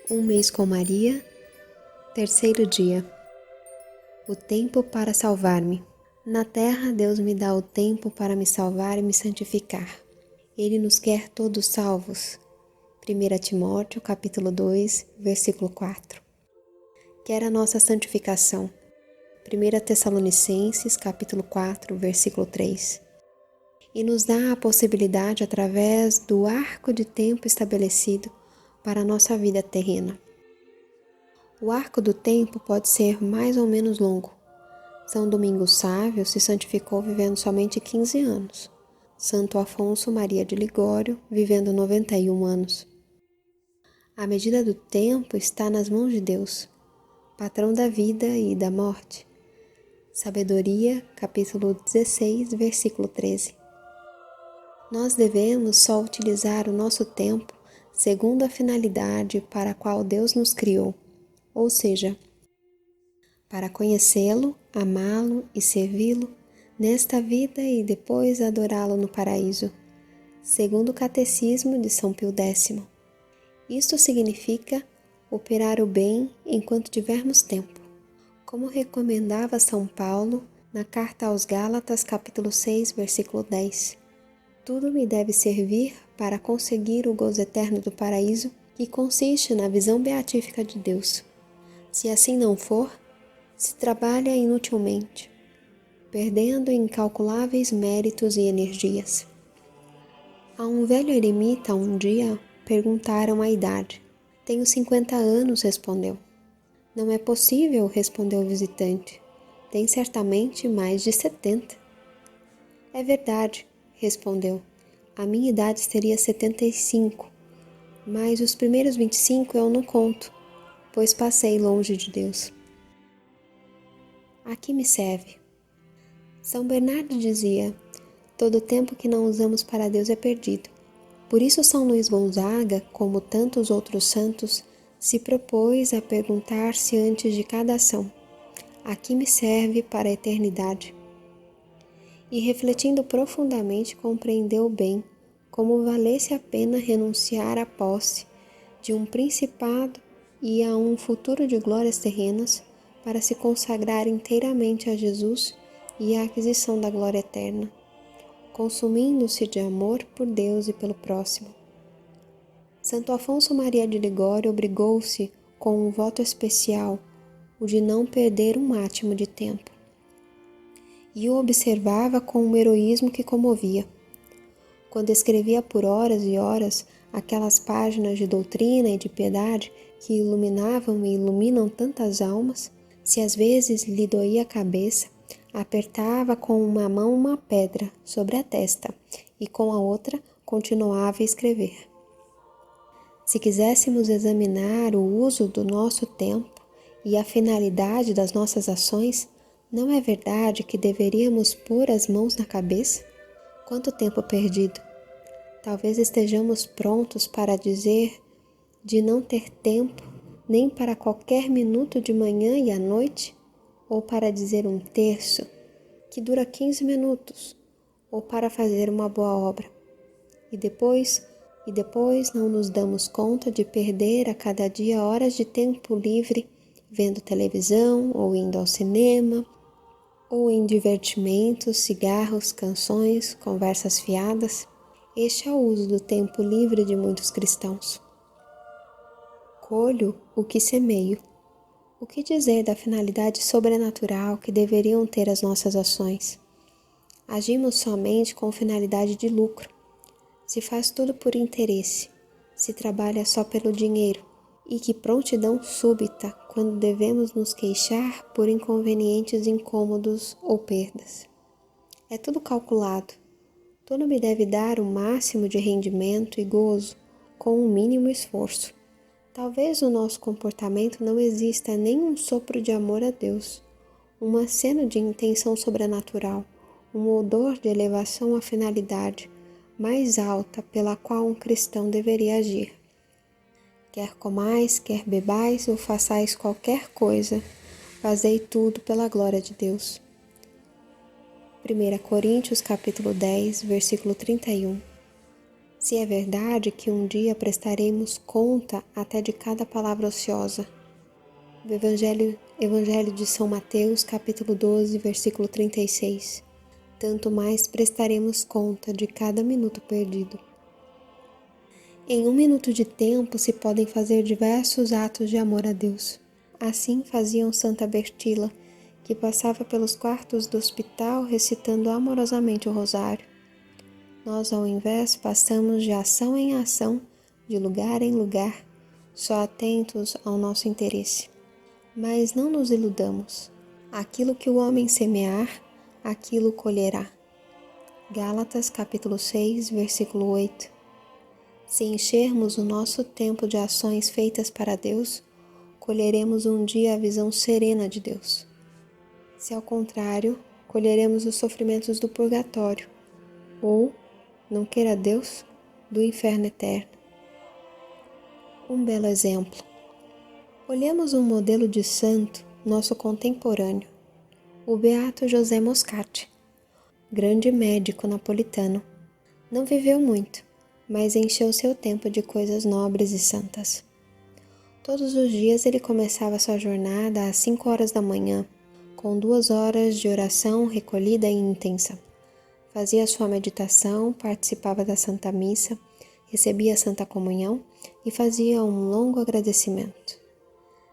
Um mês com Maria, terceiro dia. O tempo para salvar-me. Na terra, Deus me dá o tempo para me salvar e me santificar. Ele nos quer todos salvos. 1 Timóteo, capítulo 2, versículo 4. Quer a nossa santificação. 1 Tessalonicenses, capítulo 4, versículo 3. E nos dá a possibilidade através do arco de tempo estabelecido para a nossa vida terrena. O arco do tempo pode ser mais ou menos longo. São Domingos Sávio se santificou vivendo somente 15 anos. Santo Afonso Maria de Ligório, vivendo 91 anos. A medida do tempo está nas mãos de Deus, patrão da vida e da morte. Sabedoria, capítulo 16, versículo 13. Nós devemos só utilizar o nosso tempo segundo a finalidade para a qual Deus nos criou, ou seja, para conhecê-lo, amá-lo e servi-lo nesta vida e depois adorá-lo no paraíso, segundo o Catecismo de São Pio X. Isto significa operar o bem enquanto tivermos tempo, como recomendava São Paulo na Carta aos Gálatas, capítulo 6, versículo 10. Tudo me deve servir para conseguir o gozo eterno do paraíso, que consiste na visão beatífica de Deus. Se assim não for, se trabalha inutilmente, perdendo incalculáveis méritos e energias. A um velho eremita um dia perguntaram a idade. Tenho 50 anos, respondeu. Não é possível, respondeu o visitante. Tem certamente mais de 70. É verdade, respondeu. A minha idade seria 75, mas os primeiros 25 eu não conto, pois passei longe de Deus. A que me serve? São Bernardo dizia, todo tempo que não usamos para Deus é perdido. Por isso São Luís Gonzaga, como tantos outros santos, se propôs a perguntar-se antes de cada ação, a que me serve para a eternidade? E refletindo profundamente compreendeu bem como valesse a pena renunciar à posse de um principado e a um futuro de glórias terrenas para se consagrar inteiramente a Jesus e à aquisição da glória eterna, consumindo-se de amor por Deus e pelo próximo. Santo Afonso Maria de Ligório obrigou-se com um voto especial, o de não perder um átimo de tempo, e o observava com um heroísmo que comovia. Quando escrevia por horas e horas aquelas páginas de doutrina e de piedade que iluminavam e iluminam tantas almas, se às vezes lhe doía a cabeça, apertava com uma mão uma pedra sobre a testa e com a outra continuava a escrever. Se quiséssemos examinar o uso do nosso tempo e a finalidade das nossas ações, não é verdade que deveríamos pôr as mãos na cabeça? Quanto tempo perdido! Talvez estejamos prontos para dizer de não ter tempo nem para qualquer minuto de manhã e à noite, ou para dizer um terço, que dura 15 minutos, ou para fazer uma boa obra. E depois não nos damos conta de perder a cada dia horas de tempo livre vendo televisão, ou indo ao cinema, ou em divertimentos, cigarros, canções, conversas fiadas. Este é o uso do tempo livre de muitos cristãos. Colho o que semeio. O que dizer da finalidade sobrenatural que deveriam ter as nossas ações? Agimos somente com finalidade de lucro. Se faz tudo por interesse, se trabalha só pelo dinheiro, e que prontidão súbita quando devemos nos queixar por inconvenientes incômodos ou perdas. É tudo calculado. Tudo me deve dar o máximo de rendimento e gozo com o mínimo esforço. Talvez no nosso comportamento não exista nem um sopro de amor a Deus, um aceno de intenção sobrenatural, um odor de elevação à finalidade mais alta pela qual um cristão deveria agir. Quer comais, quer bebais ou façais qualquer coisa, fazei tudo pela glória de Deus. 1 Coríntios capítulo 10, versículo 31. Se é verdade que um dia prestaremos conta até de cada palavra ociosa. Do Evangelho de São Mateus, capítulo 12, versículo 36. Tanto mais prestaremos conta de cada minuto perdido. Em 1 minuto de tempo se podem fazer diversos atos de amor a Deus. Assim faziam Santa Bertila, que passava pelos quartos do hospital recitando amorosamente o rosário. Nós, ao invés, passamos de ação em ação, de lugar em lugar, só atentos ao nosso interesse. Mas não nos iludamos. Aquilo que o homem semear, aquilo colherá. Gálatas, capítulo 6, versículo 8. Se enchermos o nosso tempo de ações feitas para Deus, colheremos um dia a visão serena de Deus. Se ao contrário, colheremos os sofrimentos do purgatório, ou, não queira Deus, do inferno eterno. Um belo exemplo. Olhemos um modelo de santo, nosso contemporâneo, o beato José Moscati, grande médico napolitano. Não viveu muito, mas encheu seu tempo de coisas nobres e santas. Todos os dias ele começava sua jornada às 5 horas da manhã, com 2 horas de oração recolhida e intensa. Fazia sua meditação, participava da Santa Missa, recebia a Santa Comunhão e fazia um longo agradecimento.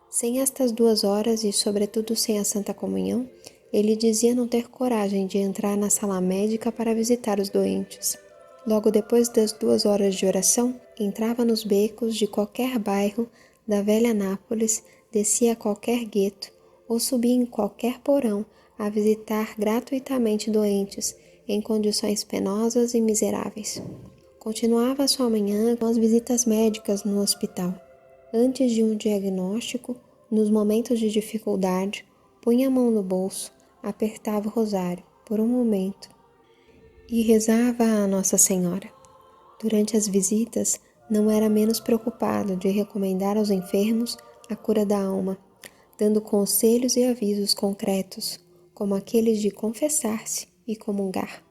Sem estas 2 horas e, sobretudo, sem a Santa Comunhão, ele dizia não ter coragem de entrar na sala médica para visitar os doentes. Logo depois das 2 horas de oração, entrava nos becos de qualquer bairro da velha Nápoles, descia a qualquer gueto ou subia em qualquer porão a visitar gratuitamente doentes em condições penosas e miseráveis. Continuava sua manhã com as visitas médicas no hospital. Antes de um diagnóstico, nos momentos de dificuldade, punha a mão no bolso, apertava o rosário por um momento e rezava a Nossa Senhora. Durante as visitas, não era menos preocupado de recomendar aos enfermos a cura da alma, dando conselhos e avisos concretos, como aqueles de confessar-se e comungar.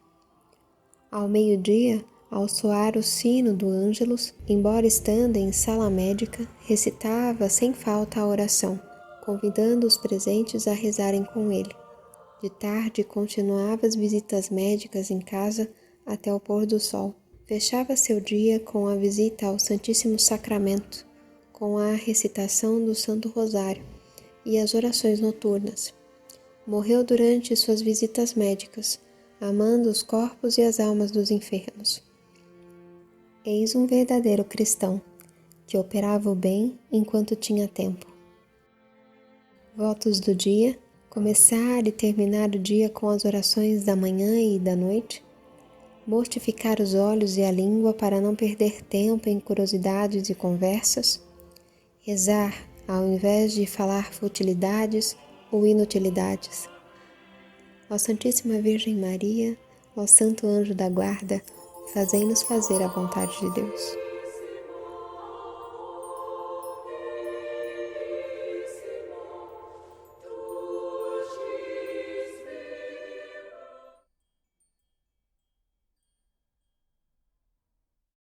Ao meio-dia, ao soar o sino do Ângelus, embora estando em sala médica, recitava sem falta a oração, convidando os presentes a rezarem com ele. De tarde, continuava as visitas médicas em casa até o pôr do sol. Fechava seu dia com a visita ao Santíssimo Sacramento, com a recitação do Santo Rosário e as orações noturnas. Morreu durante suas visitas médicas, amando os corpos e as almas dos enfermos. Eis um verdadeiro cristão, que operava o bem enquanto tinha tempo. Votos do dia: começar e terminar o dia com as orações da manhã e da noite, mortificar os olhos e a língua para não perder tempo em curiosidades e conversas, rezar ao invés de falar futilidades ou inutilidades. Ó Santíssima Virgem Maria, ó Santo Anjo da Guarda, fazei-nos fazer a vontade de Deus.